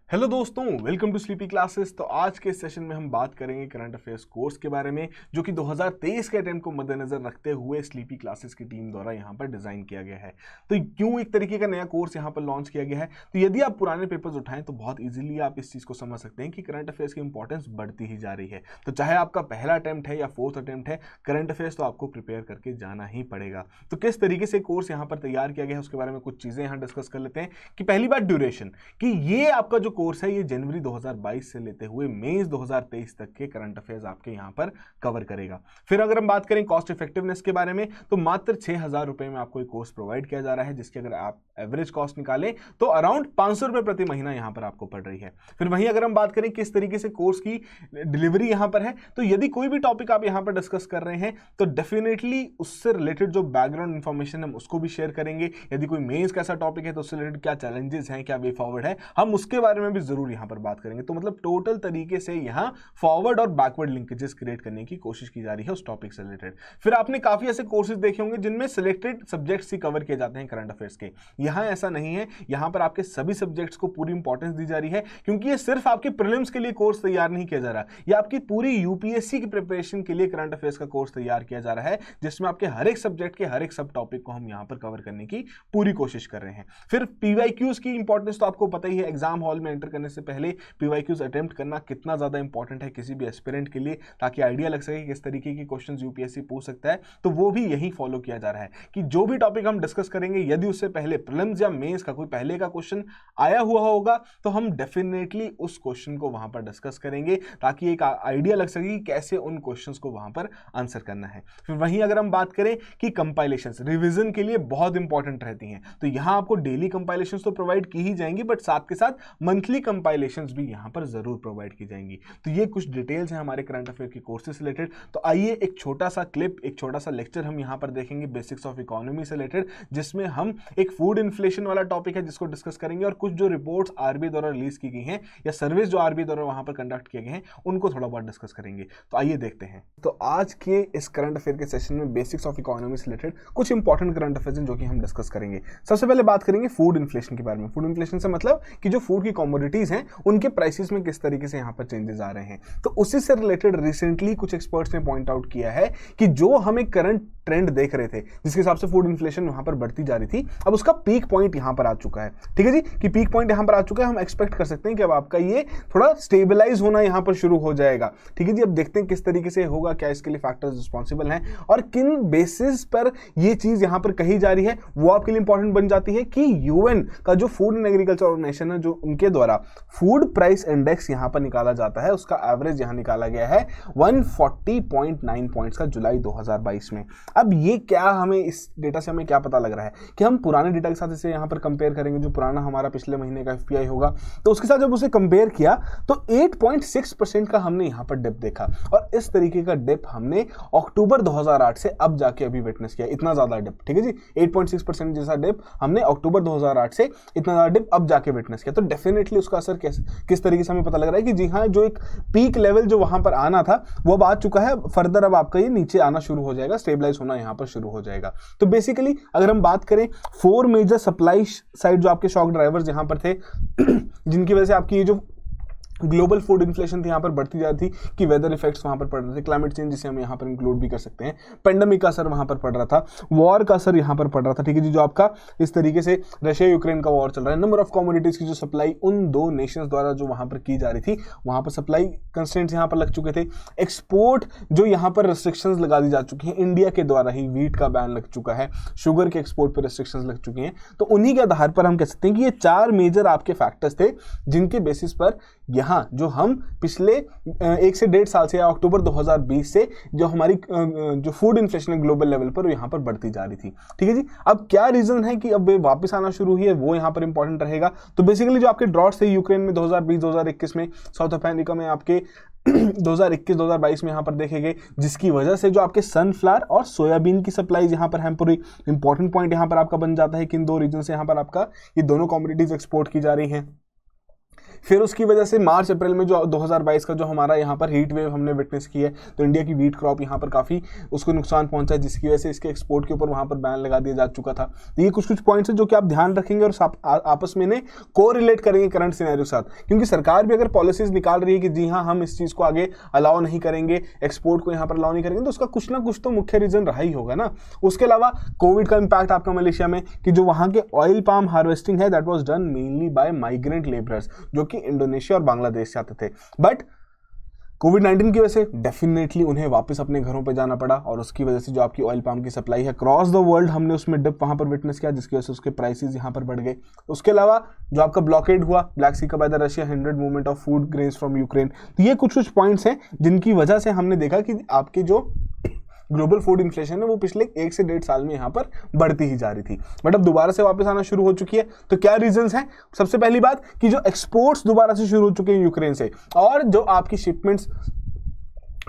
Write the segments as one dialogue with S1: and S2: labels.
S1: Hello दोस्तों, welcome to sleepy classes. तो आज के सेशन में हम बात करेंगे करंट अफेयर्स कोर्स के बारे में, जो कि 2023 के अटेम्प्ट को मद्देनजर रखते हुए स्लीपी क्लासेस की टीम द्वारा यहाँ पर डिजाइन किया गया है। तो क्यों एक तरीके का नया कोर्स यहाँ पर लॉन्च किया गया है? तो यदि आप पुराने पेपर्स उठाएं तो बहुत ईजिली आप इस चीज़ को समझ सकते हैं कि करंट अफेयर्स की इंपॉर्टेंस बढ़ती ही जा रही है। तो चाहे आपका पहला अटेम्प्ट है या फोर्थ अटेम्प्ट है, करंट अफेयर्स तो आपको प्रिपेयर करके जाना ही पड़ेगा। तो किस तरीके से कोर्स यहाँ पर तैयार किया गया है उसके बारे में कुछ चीज़ें यहाँ डिस्कस कर लेते हैं। कि पहली बात ड्यूरेशन, कि ये आपका जो कोर्स है ये जनवरी 2022 से लेते हुए मई 2023 तक के करंट अफेयर्स आपके यहां पर कवर करेगा। फिर अगर हम बात करें कॉस्ट इफेक्टिवनेस के बारे में, तो मात्र 6,000 रुपए में आपको एक कोर्स प्रोवाइड किया जा रहा है, जिसकी अगर आप एवरेज कॉस्ट निकालें तो अराउंड 500 रुपए प्रति महीना यहां पर आपको पड़ रही है। फिर वहीं अगर हम बात करें किस तरीके से कोर्स की डिलीवरी यहां पर है, तो यदि कोई भी टॉपिक आप यहां पर डिस्कस कर रहे हैं तो डेफिनेटली उससे रिलेटेड जो बैकग्राउंड इंफॉर्मेशन हम उसको भी शेयर करेंगे। यदि कोई मेंस का ऐसा टॉपिक है तो उससे रिलेटेड क्या चैलेंजेस हैं, क्या वे फॉरवर्ड है, हम उसके बारे में भी जरूर यहां पर बात करेंगे। तो मतलब टोटल तरीके से यहां फॉरवर्ड और बैकवर्ड लिंकेजेस क्रिएट करने की कोशिश की जा रही है उस टॉपिक से रिलेटेड। फिर आपने काफी ऐसे कोर्सेज देखे होंगे जिनमें सिलेक्टेड सब्जेक्ट्स ही कवर किए जाते हैं करंट अफेयर्स के। यहां ऐसा नहीं है, यहां पर आपके सभी सब्जेक्ट्स को पूरी इंपॉर्टेंस दी जा रही है, क्योंकि ये सिर्फ आपके प्रीलिम्स के लिए कोर्स तैयार नहीं किया जा रहा, ये आपकी पूरी यूपीएससी की प्रिपरेशन के लिए करंट अफेयर्स का कोर्स तैयार किया जा रहा है, जिसमें आपके हर एक सब्जेक्ट के हर एक सब टॉपिक को हम यहां पर कवर करने की पूरी कोशिश कर रहे हैं। फिर पीवाईक्यूज की इंपॉर्टेंस तो आपको पता ही है, एग्जाम हॉल में एंटर करने से पहले पीवाईक्यूज अटेम्प्ट करना कितना ज्यादा इंपॉर्टेंट है किसी भी एस्पिरेंट के लिए, ताकि आइडिया लग सके किस तरीके की क्वेश्चंस यूपीएससी पूछ सकता है। तो वो भी यही फॉलो किया जा रहा है कि जो भी टॉपिक हम डिस्कस करेंगे, यदि उससे पहले प्रीलिम्स या मेंस का कोई पहले का क्वेश्चन आया हुआ होगा तो हम डेफिनेटली उस क्वेश्चन को वहां पर डिस्कस करेंगे, ताकि एक आइडिया लग सके कि कैसे उन क्वेश्चंस को वहां पर आंसर करना है। फिर वहीं अगर हम बात करें कि कंपाइलेशंस रिवीजन के लिए बहुत इंपॉर्टेंट रहती हैं, तो यहां आपको डेली कंपाइलेशंस तो प्रोवाइड की ही जाएंगी, बट साथ के साथ मंथली कंपाइलेशंस भी यहां पर जरूर प्रोवाइड की जाएंगी। तो ये कुछ डिटेल्स हैं हमारे करंट अफेयर के कोर्सेज से रिलेटेड। तो आइए एक छोटा सा क्लिप, एक छोटा सा लेक्चर हम यहां पर देखेंगे बेसिक्स ऑफ इकोनॉमी से रिलेटेड, जिसमें हम एक फूड इन्फ्लेशन वाला टॉपिक है जिसको डिस्कस करेंगे, और कुछ जो रिपोर्ट्स आरबीआई द्वारा रिलीज की गई हैं या सर्विस जो आरबीआई द्वारा वहां पर कंडक्ट किए गए हैं उनको थोड़ा बहुत डिस्कस करेंगे। तो आइए देखते हैं। तो आज के इस करंट अफेयर के सेशन में बेसिक्स ऑफ इकोनॉमी से रिलेटेड कुछ इंपॉर्टेंट करंट अफेयर्स हैं जो कि हम डिस्कस करेंगे। सबसे पहले बात करेंगे फूड इन्फ्लेशन के बारे में। फूड इन्फ्लेशन से मतलब कि जो फूड की कमोडिटीज हैं उनके प्राइसेस में किस तरीके से यहां पर चेंजेस आ रहे हैं। तो उसी से रिलेटेड रिसेंटली कुछ एक्सपर्ट्स ने पॉइंट आउट किया है कि जो हमें करंट ट्रेंड देख रहे थे जिसके हिसाब से फूड इन्फ्लेशन वहां पर बढ़ती जा रही थी, अब उसका पीक पॉइंट यहां पर आ चुका है। ठीक है जी, कि पीक पॉइंट यहां पर आ चुका है। हम एक्सपेक्ट कर सकते हैं कि अब आपका ये थोड़ा स्टेबलाइज होना यहां पर शुरू हो जाएगा। ठीक है जी, अब देखते हैं किस तरीके से होगा, क्या इसके लिए फैक्टर्स रिस्पॉन्सिबल हैं और किन बेसिस पर ये चीज यहां पर कही जा रही है, वो आपके लिए इंपॉर्टेंट बन जाती है। कि यूएन का जो फूड एंड एग्रीकल्चर ऑर्गेनाइजेशन है, जो उनके द्वारा फूड प्राइस इंडेक्स यहां पर निकाला जाता है, उसका एवरेज यहां निकाला गया है 140.9 पॉइंट्स का जुलाई 2022 में। अब ये क्या, हमें इस डेटा से हमें क्या पता लग रहा है कि हम पुराने डेटा के साथ इसे यहां पर कंपेयर करेंगे, जो पुराना हमारा पिछले महीने का एफपीआई होगा, तो उसके साथ जब उसे कंपेयर किया तो 8.6% का हमने यहां पर डिप देखा। और इस तरीके का डिप हमने अक्टूबर 2008 से अब जाके अभी विटनेस किया, इतना ज्यादा डिप। ठीक है जी, 8.6% जैसा डिप हमने अक्टूबर 2008 से इतना ज्यादा डिप अब जाके विटनेस किया। तो डेफिनेटली उसका असर किस तरीके से हमें पता लग रहा है कि जी हाँ, जो एक पीक लेवल जो वहां पर आना था वो अब आ चुका है। फर्दर अब आपका ये नीचे आना शुरू हो जाएगा, स्टेबलाइज होना यहां पर शुरू हो जाएगा। तो बेसिकली अगर हम बात करें 4 मेजर सप्लाई साइड जो आपके शॉक ड्राइवर्स यहां पर थे जिनकी वजह से आपकी ये जो ग्लोबल फूड इन्फ्लेशन थी यहाँ पर बढ़ती जा रही थी, कि वेदर इफेक्ट्स वहां पर पड़ रहे थे, क्लाइमेट चेंज जिसे हम यहाँ पर इंक्लूड भी कर सकते हैं, पेंडेमिक का असर वहां पर पड़ रहा था, वॉर का असर यहाँ पर पड़ रहा था। ठीक है जी, जो आपका इस तरीके से रशिया यूक्रेन का वॉर चल रहा है, नंबर ऑफ कमोडिटीज की जो सप्लाई उन दो नेशंस द्वारा जो वहां पर की जा रही थी, वहां पर सप्लाई कंस्ट्रेंट्स यहाँ पर लग चुके थे। एक्सपोर्ट जो यहाँ पर रिस्ट्रिक्शंस लगा दी जा चुकी हैं, इंडिया के द्वारा ही व्हीट का बैन लग चुका है, शुगर के एक्सपोर्ट पर रिस्ट्रिक्शंस लग चुकी हैं। तो उन्हीं के आधार पर हम कह सकते हैं कि ये 4 मेजर आपके फैक्टर्स थे जिनके बेसिस पर यहाँ जो हम पिछले 1 से 1.5 साल से या अक्टूबर 2020 से जो हमारी जो फूड इन्फ्लेशन है ग्लोबल लेवल पर यहाँ पर बढ़ती जा रही थी। ठीक है जी, अब क्या रीजन है कि अब वापस आना शुरू हुई है, वो यहाँ पर इंपॉर्टेंट रहेगा। तो बेसिकली जो आपके ड्रॉट्स थे यूक्रेन में 2020-2021 में, साउथ अफ्रीका में आपके 2021-2022 में यहाँ पर देखे गए, जिसकी वजह से जो आपके सनफ्लावर और सोयाबीन की सप्लाई यहाँ पर हैम्पर, इंपॉर्टेंट पॉइंट यहाँ पर आपका बन जाता है कि इन दो रीजन से यहाँ पर आपका ये दोनों कमोडिटीज एक्सपोर्ट की जा रही हैं। फिर उसकी वजह से मार्च अप्रैल में जो 2022 का जो हमारा यहाँ पर हीट वेव हमने विटनेस की है, तो इंडिया की वीट क्रॉप यहाँ पर काफ़ी उसको नुकसान पहुंचा, जिसकी वजह से इसके एक्सपोर्ट के ऊपर वहाँ पर बैन लगा दिया जा चुका था। तो ये कुछ पॉइंट्स हैं जो कि आप ध्यान रखेंगे और आपस में इन्हें कोरिलेट करेंगे करंट सिनेरियो के साथ, क्योंकि सरकार भी अगर पॉलिसीज निकाल रही है कि जी हाँ हम इस चीज़ को आगे अलाउ नहीं करेंगे, एक्सपोर्ट को यहाँ पर अलाउ नहीं करेंगे, तो उसका कुछ ना कुछ तो मुख्य रीजन रहा ही होगा ना। उसके अलावा कोविड का इंपैक्ट आपका मलेशिया में, कि जो वहाँ के ऑयल पाम हार्वेस्टिंग है that was done mainly by migrant labourers जो कि इंडोनेशिया और बांग्लादेश से आते थे, बट कोविड-19 की वजह से डेफिनेटली उन्हें वापस अपने घरों पे जाना पड़ा, और उसकी वजह से जो आपकी ऑयल पाम की सप्लाई है क्रॉस द वर्ल्ड हमने उसमें डिप वहाँ पर विटनेस किया, जिसकी वजह से उसके प्राइसेस यहाँ पर बढ़ गए। उसके अलावा जो आपका ब्लॉकेड हुआ ब्लैक सी का by the Russia, hindered movement of food grains from Ukraine, तो ये कुछ पॉइंट्स हैं जिनकी वजह से हमने देखा कि आपके जो ग्लोबल फूड इन्फ्लेशन है वो पिछले 1 से 1.5 साल में यहाँ पर बढ़ती ही जा रही थी, बट अब दोबारा से वापस आना शुरू हो चुकी है। तो क्या रीजंस हैं? सबसे पहली बात कि जो एक्सपोर्ट्स दोबारा से शुरू हो चुके हैं यूक्रेन से, और जो आपकी shipments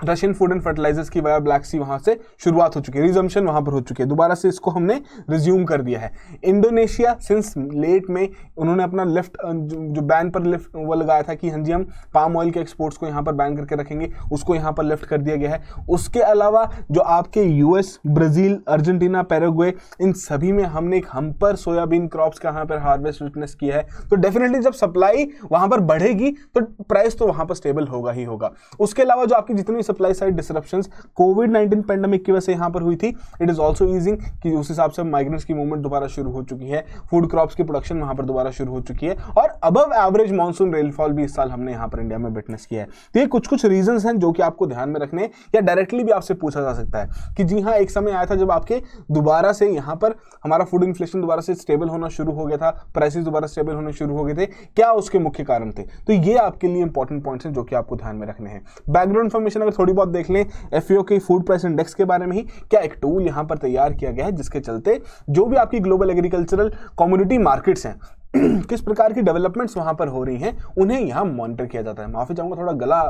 S1: Russian food and fertilisers की वजह ब्लैक सी वहां से शुरुआत हो चुकी है, रिजम्पशन वहां पर हो चुकी है, दोबारा से इसको हमने रिज्यूम कर दिया है। इंडोनेशिया सिंस लेट में उन्होंने अपना लिफ्ट जो बैन पर लिफ्ट वो लगाया था कि हाँ जी हम पाम ऑयल के एक्सपोर्ट्स को यहाँ पर बैन करके रखेंगे, उसको यहाँ पर लिफ्ट कर दिया गया है। उसके अलावा जो आपके यूएस, ब्राजील, अर्जेंटीना, पैराग्वे, इन सभी में हमने एक हम्पर सोयाबीन क्रॉप्स का यहाँ पर हार्वेस्ट विटनेस किया है। तो डेफिनेटली जब सप्लाई वहां पर बढ़ेगी तो प्राइस तो वहां पर स्टेबल होगा ही होगा। उसके अलावा जो आपकी जितनी सप्लाई साइड डिसरप्शंस कोविड-19 पेंडेमिक की वजह से यहां पर हुई थी, इट इज आल्सो ईजिंग कि उस हिसाब से माइग्रेंट्स की मूवमेंट दोबारा शुरू हो चुकी है, फूड क्रॉप्स की प्रोडक्शन वहां पर दोबारा शुरू हो चुकी है, और अबव एवरेज मॉनसून रेनफॉल भी इस साल हमने यहां पर इंडिया में विटनेस किया है। तो ये कुछ रीजंस हैं जो कि आपको ध्यान में रखने, या डायरेक्टली भी आपसे पूछा जा सकता है कि जी हाँ एक समय आया था जब आपके दोबारा से यहां पर हमारा फूड इन्फ्लेशन दोबारा से स्टेबल होना शुरू हो गया था, प्राइसेस दोबारा स्टेबल होने शुरू हो गए थे, क्या उसके मुख्य कारण थे? तो ये आपके लिए इंपॉर्टेंट पॉइंट्स हैं जो कि आपको ध्यान में रखने हैं। बैकग्राउंड इन्फॉर्मेशन अगर थोड़ी बहुत देख लें एफएओ के फूड प्राइस इंडेक्स के बारे में ही, क्या एक टूल यहां पर तैयार किया गया है जिसके चलते जो भी आपकी ग्लोबल एग्रीकल्चरल कम्युनिटी मार्केट्स हैं किस प्रकार की डेवलपमेंट्स वहां पर हो रही हैं उन्हें यहां मॉनिटर किया जाता है। माफी चाहूंगा थोड़ा गला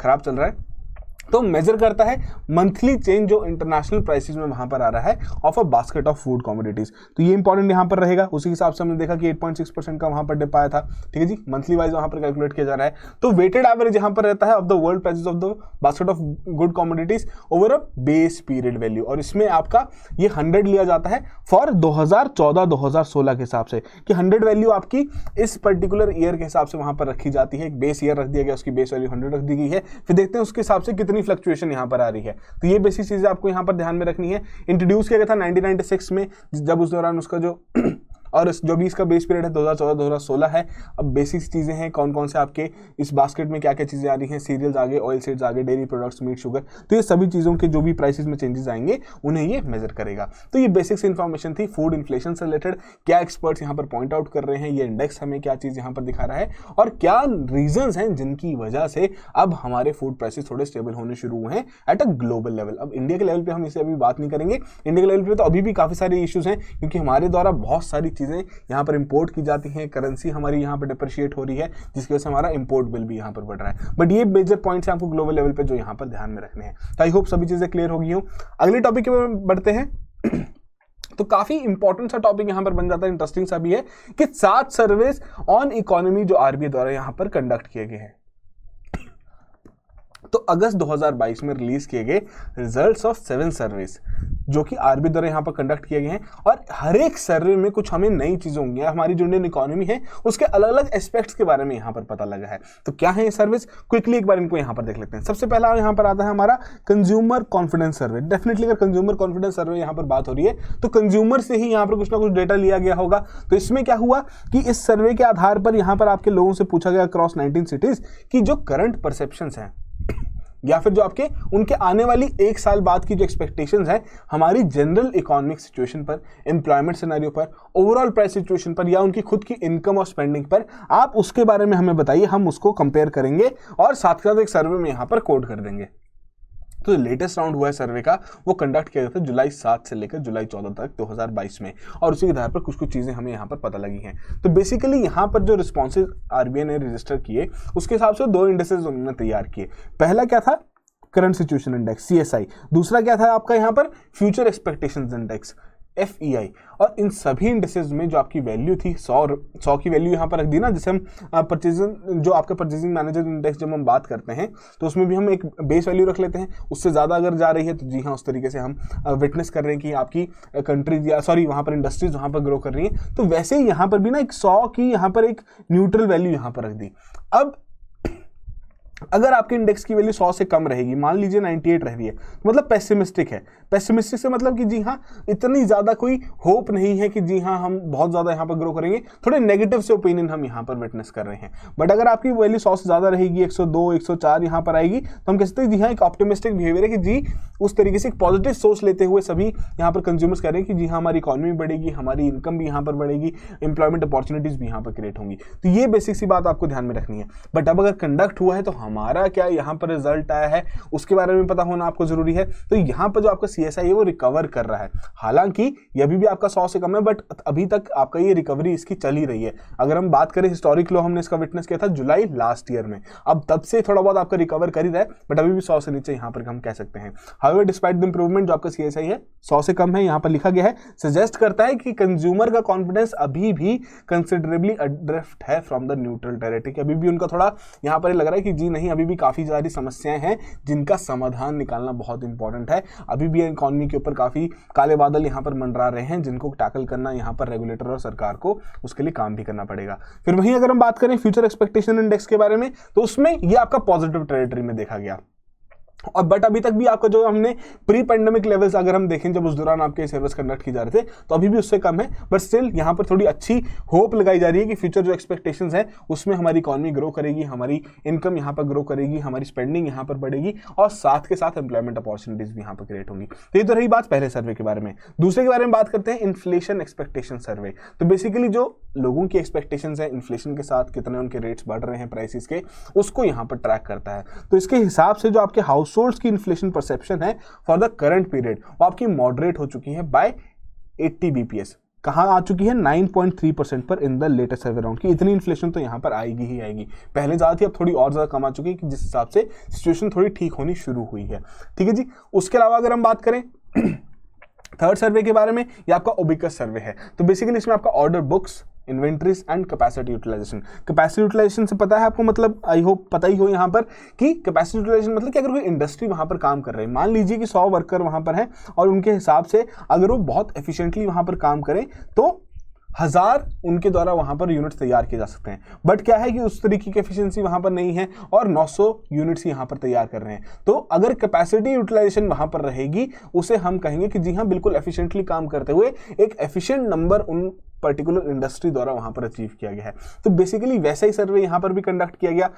S1: खराब चल रहा है। तो मेजर करता है मंथली चेंज जो इंटरनेशनल प्राइसेस में वहां पर आ रहा है of a basket of food commodities, तो ये इंपॉर्टेंट यहां पर रहेगा। उसी हिसाब से हमने देखा कि 8.6% का वहां पर डिप आया था, ठीक है जी, मंथली वाइज वहां पर कैलकुलेट किया जा रहा है। तो वेटेड एवरेज यहां पर रहता है of the world prices of the basket of good commodities over a base period value, और इसमें आपका ये 100 लिया जाता है फॉर 2014-2016 के हिसाब से, कि 100 वैल्यू आपकी इस पर्टिकुलर ईयर के हिसाब से वहां पर रखी जाती है। एक बेस ईयर रख दिया गया, उसकी बेस वैल्यू 100 रख दी गई है, फिर देखते हैं उसके हिसाब से कितनी फ्लक्चुएशन यहां पर आ रही है। तो ये बेसिक चीजें आपको यहां पर ध्यान में रखनी है। इंट्रोड्यूस किया गया था 1996 में, जब उस दौरान उसका जो और जो भी इसका बेस पीरियड है 2014-2016 है। अब बेसिक चीज़ें हैं कौन कौन से आपके इस बास्केट में क्या क्या चीज़ें आ रही हैं, सीरियल्स आगे, ऑयल सीड्स आगे, डेयरी प्रोडक्ट्स, मीट, शुगर, तो ये सभी चीज़ों के जो भी प्राइसेस में चेंजेस आएंगे उन्हें ये मेजर करेगा। तो ये बेसिक्स इन्फॉर्मेशन थी फूड इन्फ्लेशन से रिलेटेड। क्या एक्सपर्ट्स यहाँ पर पॉइंट आउट कर रहे हैं, ये इंडेक्स हमें क्या चीज़ यहाँ पर दिखा रहा है, और क्या रीजंस हैं जिनकी वजह से अब हमारे फूड प्राइसेस थोड़े स्टेबल होने शुरू हुए हैं एट अ ग्लोबल लेवल। अब इंडिया के लेवल पे हम इसे अभी बात नहीं करेंगे, इंडिया के लेवल पे तो अभी भी काफ़ी सारे इश्यूज हैं, क्योंकि हमारे द्वारा बहुत सारी चीज़ें यहाँ पर इंपोर्ट की जाती हैं, करेंसी हमारी यहाँ पर डिप्रिशिएट हो रही है, जिसकी वजह से हमारा इंपोर्ट बिल भी यहाँ पर बढ़ रहा है। बट ये मेजर पॉइंट्स हैं आपको ग्लोबल लेवल पे जो यहाँ पर ध्यान में रखने हैं। तो आई होप सभी चीज़ें क्लियर होगी हो। अगले टॉपिक पे बढ़ते हैं। तो काफी इंपॉर्टेंट सा टॉपिक यहां पर बन जाता है, इंटरेस्टिंग सा भी है, कि 7 सर्वेस ऑन इकोनॉमी जो आरबीआई द्वारा यहां पर कंडक्ट किए गए हैं। तो अगस्त 2022 में रिलीज किए गए रिजल्ट्स ऑफ 7 सर्वेस जो कि आरबीआई द्वारा यहां पर कंडक्ट किए गए हैं, और हर एक सर्वे में कुछ हमें नई चीजें होंगी। हमारी जो इंडियन इकोनॉमी है उसके अलग अलग एस्पेक्ट्स के बारे में यहां पर पता लगा है। तो क्या है ये सर्विस, क्विकली एक बार इनको यहां पर देख लेते हैं। सबसे पहला यहां पर आता है हमारा कंज्यूमर कॉन्फिडेंस सर्वे। डेफिनेटली अगर कंज्यूमर कॉन्फिडेंस सर्वे यहां पर बात हो रही है तो कंज्यूमर से ही यहां पर कुछ ना कुछ डेटा लिया गया होगा। तो इसमें क्या हुआ कि इस सर्वे के आधार पर यहां पर आपके लोगों से पूछा गया अक्रॉस 19 सिटीज की जो करंट परसेप्शंस हैं, या फिर जो आपके उनके आने वाली 1 साल बाद की जो एक्सपेक्टेशंस है हमारी जनरल इकोनॉमिक सिचुएशन पर, एम्प्लॉयमेंट सिनेरियो पर, ओवरऑल प्राइस सिचुएशन पर, या उनकी खुद की इनकम और स्पेंडिंग पर, आप उसके बारे में हमें बताइए। हम उसको कंपेयर करेंगे और साथ के साथ एक सर्वे में यहां पर कोड कर देंगे। तो लेटेस्ट राउंड हुआ है सर्वे का, वो कंडक्ट किया गया था जुलाई 7 से लेकर जुलाई 14 तक 2022 में, और उसी के आधार पर कुछ चीज़ें हमें यहाँ पर पता लगी हैं। तो बेसिकली यहाँ पर जो रिस्पॉन्सेज आरबीआई ने रजिस्टर किए उसके हिसाब से 2 इंडेक्सेस उन्होंने तैयार किए। पहला क्या था, करंट सिचुएशन इंडेक्स CSI, दूसरा क्या था आपका यहाँ पर फ्यूचर एक्सपेक्टेशंस इंडेक्स FEI, और इन सभी इंडेक्सेस में जो आपकी वैल्यू थी 100 की वैल्यू यहाँ पर रख दी ना, जैसे हम परचेजिंग जो आपका परचेजिंग मैनेजर इंडेक्स जब हम बात करते हैं तो उसमें भी हम एक बेस वैल्यू रख लेते हैं, उससे ज़्यादा अगर जा रही है तो जी हाँ उस तरीके से हम विटनेस कर रहे हैं कि आपकी कंट्रीज या सॉरी वहाँ पर इंडस्ट्रीज वहाँ पर ग्रो कर रही हैं। तो वैसे ही यहाँ पर भी ना एक 100 की यहाँ पर एक न्यूट्रल वैल्यू यहाँ पर रख दी। अब अगर आपके इंडेक्स की वैल्यू 100 से कम रहेगी, मान लीजिए 98 रह रही है, तो मतलब पेसिमिस्टिक है। पेसिमिस्टिक से मतलब कि जी हाँ इतनी ज़्यादा कोई होप नहीं है कि जी हाँ हम बहुत ज़्यादा यहाँ पर ग्रो करेंगे, थोड़े नेगेटिव से ओपिनियन हम यहाँ पर विटनेस कर रहे हैं। बट अगर आपकी वैल्यू 100 से ज़्यादा रहेगी, 102 104 यहाँ पर आएगी, तो हम कह सकते हैं जी हाँ एक ऑप्टिमिस्टिक बिहेवियर है कि जी उस तरीके से एक पॉजिटिव सोच लेते हुए सभी यहाँ पर कंज्यूमर्स कह रहे हैं कि जी हाँ हमारी इकॉनमी बढ़ेगी, हमारी इनकम भी यहाँ पर बढ़ेगी, एम्प्लॉयमेंट अपॉर्चुनिटीज़ भी यहाँ पर क्रिएट होंगी। तो ये बेसिक सी बात आपको ध्यान में रखनी है। बट अब अगर कंडक्ट हुआ है तो हमारा क्या यहाँ पर रिजल्ट आया है उसके बारे में पता होना आपको जरूरी है। तो यहाँ पर जो आपका CSI है वो रिकवर कर रहा है, हालांकि ये अभी भी आपका 100 से कम है, बट अभी तक आपका ये रिकवरी इसकी चल ही रही है। अगर हम बात करें हिस्टोरिक लो, हमने इसका विटनेस किया था जुलाई लास्ट ईयर में, अब तब से थोड़ा बहुत आपका रिकवर कर ही रहा है, बट अभी भी 100 से नीचे यहाँ पर हम कह सकते हैं। हाउएवर डिस्पाइट द इंप्रूवमेंट जो आपका CSI है 100 से कम है, यहाँ पर लिखा गया है, सजेस्ट करता है कि कंज्यूमर का कॉन्फिडेंस अभी भी कंसिडरेबली अड्रिफ्ट है फ्रॉम द न्यूट्रल टेरिटरी। अभी भी उनका थोड़ा यहाँ पर लग रहा है कि जी नहीं अभी भी काफी सारी समस्याएं हैं जिनका समाधान निकालना बहुत इंपॉर्टेंट है। अभी भी इकोनॉमी के ऊपर काफी काले बादल यहाँ पर मंडरा रहे हैं जिनको टैकल करना यहाँ पर रेगुलेटर और सरकार को उसके लिए काम भी करना पड़ेगा। फिर वहीं अगर हम बात करें फ्यूचर एक्सपेक्टेशन इंडेक्स के बारे में, तो उसमें ये आपका पॉजिटिव टेरिटरी में देखा गया। और बट अभी तक भी आपका जो हमने प्री पेंडेमिक लेवल्स अगर हम देखें जब उस दौरान आपके सर्विस कंडक्ट की जा रहे थे तो अभी भी उससे कम है, बट स्टिल यहाँ पर थोड़ी अच्छी होप लगाई जा रही है कि फ्यूचर जो एक्सपेक्टेशंस है उसमें हमारी इकॉनमी ग्रो करेगी, हमारी इनकम यहाँ पर ग्रो करेगी, हमारी स्पेंडिंग यहाँ पर बढ़ेगी और साथ के साथ एम्प्लॉयमेंट अपॉर्चुनिटीज भी यहाँ पर क्रिएट होंगी। तो ये तो रही बात पहले सर्वे के बारे में। दूसरे के बारे में बात करते हैं इन्फ्लेशन एक्सपेक्टेशन सर्वे। तो बेसिकली जो लोगों की एक्सपेक्टेशंस है इन्फ्लेशन के साथ कितने उनके रेट्स बढ़ रहे हैं प्राइसेस के, उसको यहाँ पर ट्रैक करता है। तो इसके हिसाब से जो आपके हाउस होल्ड्स की इन्फ्लेशन परसेप्शन है फॉर द करंट पीरियड वो आपकी मॉडरेट हो चुकी है बाय 80 BPS। कहाँ आ चुकी है 9.3% पर in the latest survey round की। इतनी इन्फ्लेशन तो यहाँ पर आएगी ही आएगी, पहले ज़्यादा थी अब थोड़ी और ज़्यादा कम आ चुकी है कि जिस हिसाब से सिचुएशन थोड़ी ठीक होनी शुरू हुई है। ठीक है जी। उसके अलावा अगर हम बात करें थर्ड सर्वे के बारे में, ये आपका ओबिकस सर्वे है। तो बेसिकली इसमें आपका order books, inventories and capacity utilisation. Capacity utilisation से पता है आपको, मतलब आई होप पता ही हो यहाँ पर कि कैपेसिटी यूटिलाइजेशन मतलब कि अगर कोई इंडस्ट्री वहाँ पर काम कर रहे हैं, मान लीजिए कि 100 वर्कर वहाँ पर हैं और उनके हिसाब से अगर वो बहुत एफिशिएंटली वहाँ पर काम करें तो 1000 उनके द्वारा वहां पर यूनिट्स तैयार किए जा सकते हैं। बट क्या है कि उस तरीके की एफिशिएंसी वहां पर नहीं है और 900 यूनिट्स यहां पर तैयार कर रहे हैं। तो अगर कैपेसिटी यूटिलाइजेशन वहां पर रहेगी उसे हम कहेंगे कि जी हाँ बिल्कुल एफिशिएंटली काम करते हुए एक एफिशिएंट नंबर उन पर्टिकुलर इंडस्ट्री द्वारा वहां पर अचीव किया गया है। तो बेसिकली वैसा ही सर्वे यहां पर भी कंडक्ट किया गया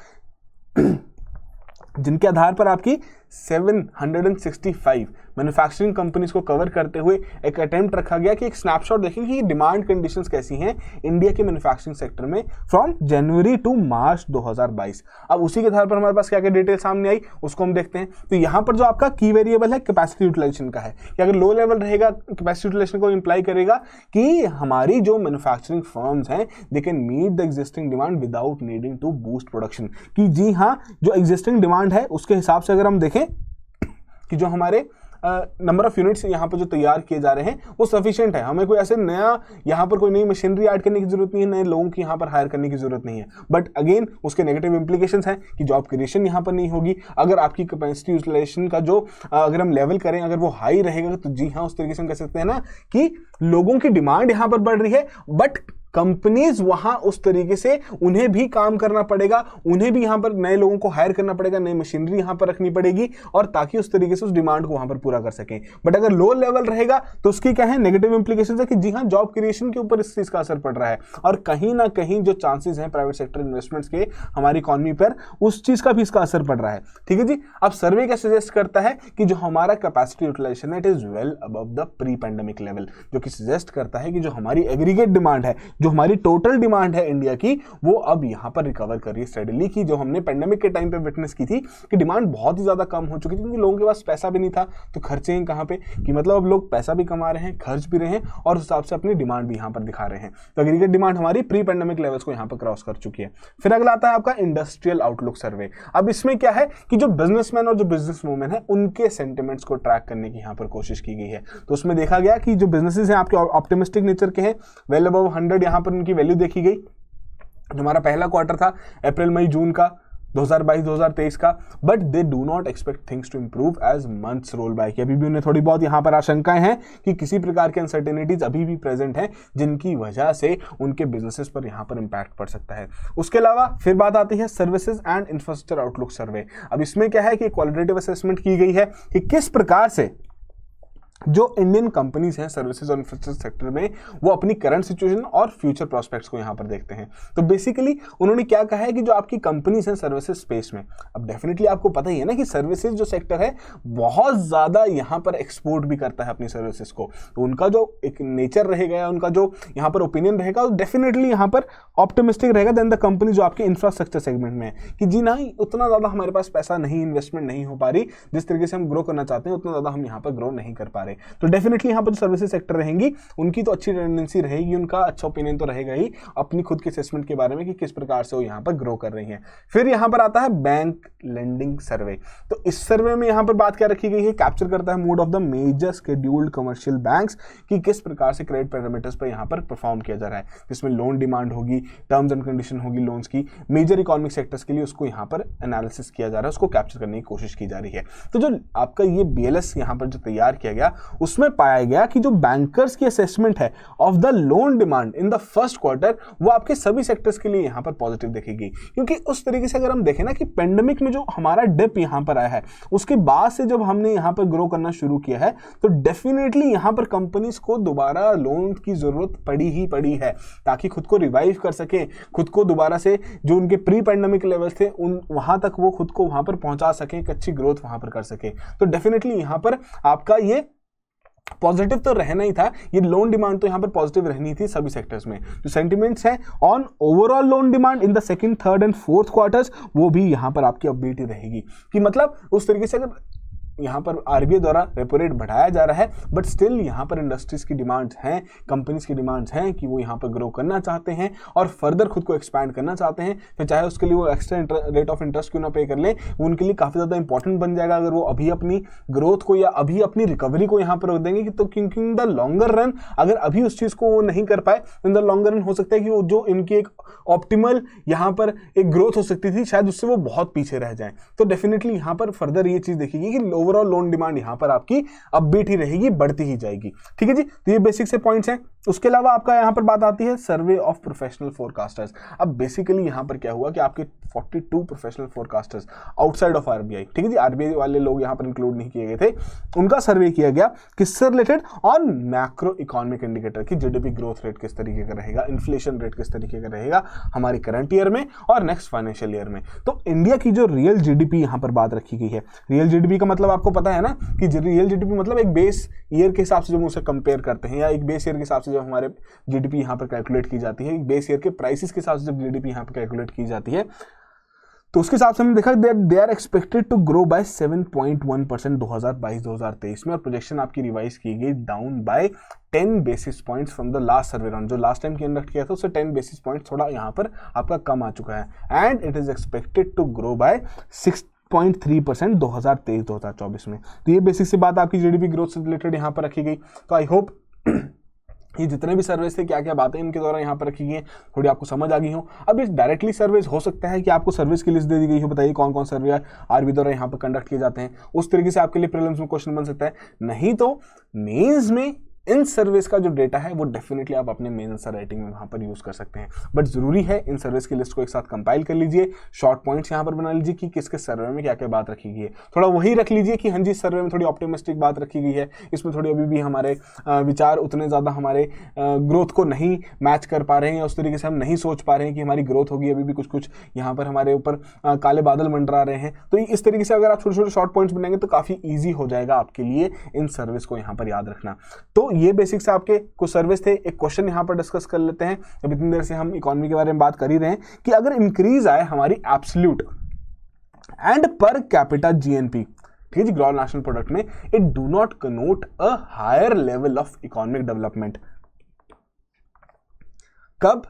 S1: जिनके आधार पर आपकी 765 मैन्युफैक्चरिंग कंपनीज को कवर करते हुए एक अटेम्प्ट रखा गया कि एक स्नैपशॉट देखें कि डिमांड कंडीशंस कैसी हैं इंडिया के मैन्युफैक्चरिंग सेक्टर में फ्रॉम जनवरी टू मार्च 2022। अब उसी के आधार पर हमारे पास क्या क्या डिटेल सामने आई उसको हम देखते हैं। तो यहाँ पर जो आपका की वेरिएबल है कैपेसिटी यूटिलाइजेशन का है कि अगर लो लेवल रहेगा कैपेसिटी यूटिलाइजेशन को इंप्लाई करेगा कि हमारी जो मैन्युफैक्चरिंग फर्म्स हैं they can meet the existing demand without needing to boost production. कि जी हाँ जो एग्जिस्टिंग डिमांड है उसके हिसाब से अगर हम देखें कि जो हमारे नंबर ऑफ यूनिट्स यहाँ पर जो तैयार किए जा रहे हैं वो सफिशिएंट है, हमें कोई ऐसे नया यहाँ पर कोई नई मशीनरी ऐड करने की जरूरत नहीं है, नए लोगों की यहाँ पर हायर करने की जरूरत नहीं है। बट अगेन उसके नेगेटिव इंप्लीकेशंस हैं कि जॉब क्रिएशन यहाँ पर नहीं होगी। अगर आपकी कैपेसिटी यूटिलाइजेशन का जो अगर हम लेवल करें अगर वो हाई रहेगा तो जी हाँ उस तरीके से हम कह सकते हैं ना कि लोगों की डिमांड यहाँ पर बढ़ रही है बट कंपनीज वहां उस तरीके से उन्हें भी काम करना पड़ेगा, उन्हें भी यहां पर नए लोगों को हायर करना पड़ेगा, नई मशीनरी यहां पर रखनी पड़ेगी और ताकि उस तरीके से उस डिमांड को वहां पर पूरा कर सकें। बट अगर लो लेवल रहेगा तो उसकी क्या है नेगेटिव इंप्लीकेशंस है कि जी हां जॉब क्रिएशन के ऊपर इस चीज का असर पड़ रहा है और कहीं ना कहीं जो चांसेस हैं प्राइवेट सेक्टर इन्वेस्टमेंट्स के हमारी इकॉनमी पर उस चीज का भी इसका असर पड़ रहा है। ठीक है जी। अब सर्वे क्या सजेस्ट करता है कि जो हमारा कैपेसिटी यूटिलाइजेशन है it is well above the pre pandemic level, जो कि सजेस्ट करता है कि जो हमारी एग्रीगेट डिमांड है जो हमारी टोटल डिमांड है इंडिया की वो अब यहाँ पर रिकवर कर रही है स्टेडीली, की जो हमने पेंडेमिक के टाइम पे विटनेस की थी कि डिमांड बहुत ही ज्यादा कम हो चुकी थी क्योंकि लोगों के पास पैसा भी नहीं था, तो खर्चे हैं कहाँ पे, कि मतलब अब लोग पैसा भी कमा रहे हैं, खर्च भी रहे हैं और उस हिसाब से अपनी डिमांड भी यहाँ पर दिखा रहे हैं। तो एग्रीगेट डिमांड हमारी प्री पेंडेमिक लेवल्स को यहाँ पर क्रॉस कर चुकी है। फिर अगला आता है आपका इंडस्ट्रियल आउटलुक सर्वे। अब इसमें क्या है कि जो बिजनेसमैन और जो बिजनेस वुमेन है उनके सेंटिमेंट्स को ट्रैक करने की यहाँ पर कोशिश की गई है। तो उसमें देखा गया कि जो बिजनेसेस हैं आपके ऑप्टिमिस्टिक नेचर के हैं, वेल अबव 100 यहाँ पर उनकी वैल्यू देखी गई। जो हमारा पहला क्वार्टर था अप्रैल मई जून का 2022-2023 का, but they do not expect things to improve as months roll by, कि अभी भी उन्हें थोड़ी बहुत यहाँ पर आशंकाएं हैं कि किसी प्रकार के अनसर्टेनिटीज अभी भी प्रेजेंट हैं जिनकी वजह से उनके बिजनेसेस पर यहाँ पर इंपैक्ट पड़ सकता है। उसके अलावा फिर बात आती है सर्विसेज एंड इंफ्रास्ट्रक्चर आउटलुक सर्वे। अब इसमें क्या है कि क्वालिटेटिव असेसमेंट की गई है कि किस प्रकार से जो इंडियन कंपनीज हैं सर्विसेज और इंफ्रास्ट्रक्चर सेक्टर में वो अपनी करंट सिचुएशन और फ्यूचर प्रोस्पेक्ट्स को यहाँ पर देखते हैं। तो बेसिकली उन्होंने क्या कहा है कि जो आपकी कंपनीज हैं सर्विसेज स्पेस में, अब डेफिनेटली आपको पता ही है ना कि सर्विसेज जो सेक्टर है बहुत ज़्यादा यहाँ पर एक्सपोर्ट भी करता है अपनी सर्विसेज को, तो उनका जो एक नेचर रहेगा, उनका जो यहाँ पर ओपिनियन रहेगा वो डेफिनेटली यहाँ पर ऑप्टिमिस्टिक रहेगा देन द कंपनी जो आपके इंफ्रास्ट्रक्चर सेगमेंट में है, कि जी ना उतना ज़्यादा हमारे पास पैसा नहीं, इन्वेस्टमेंट नहीं हो पा रही, जिस तरीके से हम ग्रो करना चाहते हैं उतना ज़्यादा हम यहाँ पर ग्रो नहीं कर पा रहे। तो डेफिनेटली यहाँ पर जो सर्विसेज सेक्टर रहेंगी उनकी तो अच्छी टेंडेंसी रहेगी, उनका अच्छा ओपिनियन तो रहेगा ही अपनी खुद के असेसमेंट के बारे में कि किस प्रकार से वो यहाँ पर ग्रो कर रही हैं। फिर यहाँ पर आता है बैंक लेंडिंग सर्वे। तो इस सर्वे में यहाँ पर बात क्या रखी गई है, कैप्चर करता है mood of the major scheduled commercial banks, कि किस प्रकार से क्रेडिट पैरामीटर्स पर यहाँ पर परफॉर्म किया जा रहा है, जिसमें लोन डिमांड होगी, टर्म्स एंड कंडीशन होगी लोन्स की, मेजर इकोनॉमिक सेक्टर्स के लिए उसको यहाँ पर एनालिसिस किया जा रहा है, उसको कैप्चर करने की कोशिश की जा रही है। तो जो आपका ये BLS यहाँ पर जो तैयार किया गया उसमें पाया गया कि जो बैंकर्स की असेसमेंट है of the loan demand in the first quarter वो आपके सभी सेक्टर्स के लिए यहां पर पॉजिटिव देखेगी, क्योंकि उस तरीके से अगर हम देखें ना कि पेंडेमिक में जो हमारा डिप यहां पर आया है उसके बाद से जब हमने यहां पर ग्रो करना शुरू किया है तो डेफिनेटली यहां पर कंपनीज को दोबारा लोन की जरूरत पड़ी है ताकि खुद को रिवाइव कर सके, खुद को दोबारा से जो उनके प्री पेंडेमिक लेवल्स थे उन वहां तक वो खुद को वहां पर पहुंचा सके, एक अच्छी ग्रोथ वहां पर कर सके। तो डेफिनेटली यहां पर आपका ये पॉजिटिव तो रहना ही था, ये लोन डिमांड तो यहाँ पर पॉजिटिव रहनी थी सभी सेक्टर्स में। जो सेंटिमेंट्स हैं on overall loan demand in the second, third and fourth quarters वो भी यहाँ पर आपकी अपडेट रहेगी, कि मतलब उस तरीके से अगर यहाँ पर RBI द्वारा रेपो रेट बढ़ाया जा रहा है बट स्टिल यहाँ पर इंडस्ट्रीज की डिमांड्स हैं, कंपनीज की डिमांड्स हैं कि वो यहाँ पर ग्रो करना चाहते हैं और फर्दर खुद को एक्सपैंड करना चाहते हैं, फिर चाहे उसके लिए वो एक्स्ट्रा रेट ऑफ इंटरेस्ट क्यों ना पे कर ले, वो उनके लिए काफ़ी ज़्यादा इंपॉर्टेंट बन जाएगा अगर वो अभी अपनी ग्रोथ को या अभी अपनी रिकवरी को यहाँ पर रोक देंगे। तो क्योंकि इन द लॉन्गर रन अगर अभी उस चीज़ को वो नहीं कर पाए इन द लॉन्गर रन हो सकता है कि वो जो इनकी एक ऑप्टिमल यहाँ पर एक ग्रोथ हो सकती थी शायद उससे वो बहुत पीछे रह जाए। तो डेफिनेटली यहाँ पर फर्दर ये चीज़ देखेगी कि ओवरऑल लोन डिमांड यहां पर आपकी अपबीट ही रहेगी, बढ़ती ही जाएगी। ठीक है जी, तो ये बेसिक से पॉइंट्स हैं। उसके अलावा आपका यहां पर बात आती है सर्वे ऑफ प्रोफेशनल फोरकास्टर्स। अब बेसिकली यहां पर क्या हुआ कि आपके 42 प्रोफेशनल फोरकास्टर्स आउटसाइड ऑफ RBI, ठीक है जी, RBI वाले लोग यहां पर इंक्लूड नहीं किए गए थे, उनका सर्वे किया गया किससे related, on macro economic indicator की GDP ग्रोथ रेट किस तरीके का रहेगा, इन्फ्लेशन रेट किस तरीके का रहेगा हमारी करंट ईयर में और नेक्स्ट फाइनेंशियल ईयर में। तो इंडिया की जो रियल GDP यहां पर बात रखी गई है, रियल GDP का मतलब आपको पता है ना कि रियल GDP मतलब एक बेस ईयर के हिसाब से जब उसे कंपेयर करते हैं या एक बेस ईयर के हिसाब से जब हमारे GDP यहाँ पर कैलकुलेट की जाती है, एक बेस ईयर के प्राइसेस के हिसाब से जब GDP यहाँ पर कैलकुलेट की जाती है तो उसके हिसाब से हमने देखा they are expected to grow by 7.1% 2022-2023 में, और प्रोजेक्शन आपकी रिवाइज की गई down by 10 basis points from the last survey round. जो लास्ट टाइम कंडक्ट किया था उससे 10 बेसिस पॉइंट्स थोड़ा यहाँ पर आपका कम आ चुका है, and it is expected to grow by 6.3% 2023-2024 में। तो ये बेसिक से बात आपकी GDP ग्रोथ से रिलेटेड यहाँ पर रखी गई। तो आई होप ये जितने भी सर्वेज थे क्या क्या बातें इनके द्वारा यहाँ पर रखी गई हैं थोड़ी आपको समझ आ गई हो। अब ये डायरेक्टली सर्वेज हो सकता है कि आपको सर्विस की लिस्ट दे दी गई हो, बताइए कौन कौन सर्वे RBI द्वारा यहाँ पर कंडक्ट किए जाते हैं, उस तरीके से आपके लिए प्रीलिम्स में क्वेश्चन बन सकता है। नहीं तो मेंस में इन सर्विस का जो डेटा है वो डेफिनेटली आप अपने मेन आंसर राइटिंग में वहां पर यूज कर सकते हैं, बट जरूरी है इन सर्विस की लिस्ट को एक साथ कंपाइल कर लीजिए, शॉर्ट पॉइंट्स यहां पर बना लीजिए कि किस किस सर्वे में क्या क्या बात रखी गई है, थोड़ा वही रख लीजिए कि हाँ जी सर्वे में थोड़ी ऑप्टिमिस्टिक बात रखी गई है, इसमें थोड़ी अभी भी हमारे विचार उतने ज़्यादा हमारे ग्रोथ को नहीं मैच कर पा रहे हैं या उस तरीके से हम नहीं सोच पा रहे हैं कि हमारी ग्रोथ होगी, अभी भी कुछ कुछ यहाँ पर हमारे ऊपर काले बादल मंडरा रहे हैं। तो इस तरीके से अगर आप छोटे छोटे शॉर्ट पॉइंट्स बनाएंगे तो काफ़ी ईजी हो जाएगा आपके लिए इन सर्विस को यहाँ पर याद रखना। तो ये बेसिक से आपके कुछ सर्विस थे। एक क्वेश्चन यहाँ पर डिस्कस कर लेते हैं, जब इतनी देर से हम इकोनॉमी के बारे में बात कर ही रहे हैं, कि अगर इंक्रीज आए हमारी absolute and per capita GNP, ठीक है जी, ग्रॉस नेशनल प्रोडक्ट में, it do not connote a higher level of economic development. कब?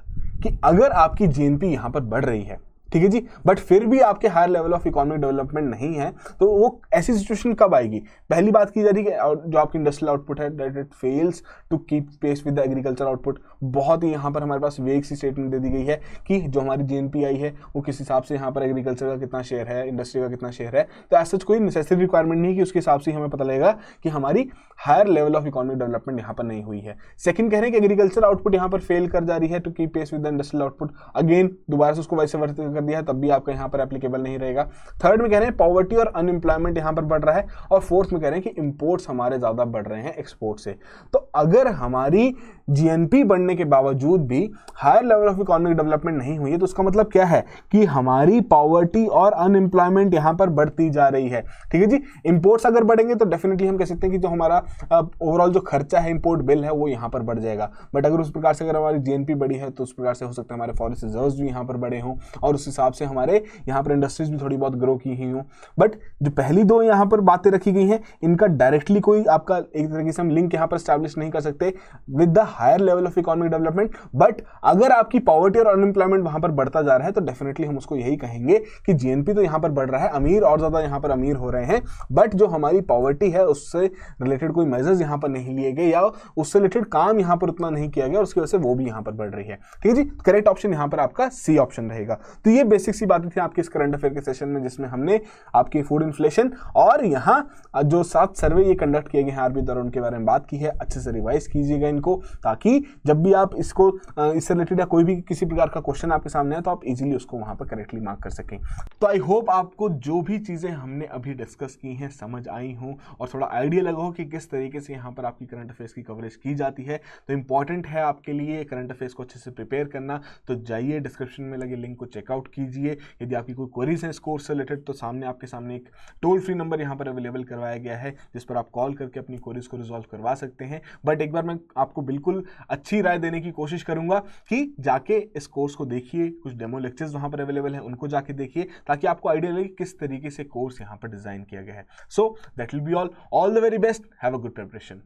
S1: कि अगर आपकी जीएनपी यहां पर बढ़ रही है, ठीक है जी, बट फिर भी आपके higher level of economic development नहीं है, तो वो ऐसी सिचुएशन कब आएगी? पहली बात की जा रही है कि जो आपकी इंडस्ट्रियल आउटपुट है, that it fails to keep pace with the agriculture output. बहुत ही यहाँ पर हमारे पास वेग सी स्टेटमेंट दे दी गई है कि जो हमारी जीएनपी आई है वो किस हिसाब से यहाँ पर एग्रीकल्चर का कितना शेयर है, इंडस्ट्री का कितना शेयर है। तो ऐसा कोई नेसेसरी रिक्वायरमेंट नहीं है कि उसके हिसाब से हमें पता लगेगा कि हमारी higher level of economic development यहाँ पर नहीं हुई है। सेकंड कह रहे हैं कि एग्रीकल्चर आउटपुट यहाँ पर फेल कर जा रही है to keep pace with the industrial output. Again दोबारा से उसको वैसे वर्त कर दिया है, तब भी आपका यहाँ पर एप्लीकेबल नहीं रहेगा। थर्ड में कह रहे हैं पॉवर्टी और अनएम्प्लॉयमेंट यहाँ पर बढ़ रहा है। और फोर्थ में कह रहे हैं कि इंपोर्ट्स हमारे ज्यादा बढ़ रहे हैं एक्सपोर्ट से। तो अगर हमारी जीएनपी बढ़ने के बावजूद भी higher level of economic development नहीं हुई है, तो उसका मतलब क्या है कि हमारी पॉवर्टी और अनएम्प्लॉयमेंट यहां पर बढ़ती जा रही है, ठीक है जी। इंपोर्ट्स अगर बढ़ेंगे तो डेफिनेटली हम कह सकते हैं कि जो हमारा ओवरऑल जो खर्चा है, इंपोर्ट बिल है, वो यहां पर बढ़ जाएगा। बट अगर उस प्रकार से अगर हमारी जीएनपी बढ़ी है तो उस प्रकार से हो सकता है हमारे फॉरेन रिजर्व्स भी यहां पर बढ़े हों और उस हिसाब से हमारे यहाँ पर इंडस्ट्रीज भी थोड़ी बहुत ग्रो की ही हों। बट जो पहली दो यहाँ पर बातें रखी गई हैं, इनका डायरेक्टली कोई आपका एक तरीके से हम लिंक यहाँ पर स्टैब्लिश नहीं कर सकते with the higher level of economic development. But अगर आपकी पॉवर्टी और अनएम्प्लॉयमेंट वहां पर बढ़ता जा रहा है तो डेफिनेटली हम उसको यही कहेंगे कि जीएनपी तो यहाँ पर बढ़ रहा है, अमीर और ज्यादा यहाँ पर अमीर हो रहे हैं, बट जो हमारी पॉवर्टी है उससे रिलेटेड कोई मेजर्स यहाँ पर नहीं लिए गए या उससे रिलेटेड काम यहाँ पर उतना नहीं किया गया और उसकी वजह से वो भी यहाँ पर बढ़ रही है, ठीक है जी। करेक्ट ऑप्शन यहाँ पर आपका सी ऑप्शन रहेगा। तो ये बेसिक सी बातें थी आपकी इस करंट अफेयर के सेशन में, जिसमें हमने आपकी फूड इन्फ्लेशन और यहाँ जो 7 सर्वे ये कंडक्ट किए गए हैं आरबी द्वारा, उनके बारे में बात की है। अच्छे से रिवाइज कीजिएगा इनको, ताकि जब भी आप इसको इससे रिलेटेड या कोई भी किसी प्रकार का क्वेश्चन आपके सामने आए तो आप इजीली उसको वहां पर करेक्टली मार्क कर सकें। तो आई होप आपको जो भी चीजें हमने अभी डिस्कस की हैं समझ आई हों और थोड़ा आइडिया लगा हो कि किस तरीके से यहाँ पर आपकी करंट अफेयर्स की कवरेज की जाती है। तो इंपॉर्टेंट है आपके लिए करंट अफेयर्स को अच्छे से प्रिपेयर करना। तो जाइए डिस्क्रिप्शन में लगे लिंक को चेकआउट कीजिए। यदि आपकी कोई क्वेरीज है इस कोर्स से रिलेटेड तो सामने आपके सामने एक टोल फ्री नंबर यहाँ पर अवेलेबल करवाया गया है, जिस पर आप कॉल करके अपनी क्वेरीज को रिजॉल्व करवा सकते हैं। बट एक बार मैं आपको बिल्कुल अच्छी राय देने की कोशिश करूंगा कि जाके इस कोर्स को देखिए, कुछ डेमो लेक्चर्स वहां पर अवेलेबल हैं, उनको जाके देखिए, ताकि आपको आइडिया लगे किस तरीके से कोर्स यहाँ पर डिजाइन किया गया है। So that will be all the very best, have a good preparation.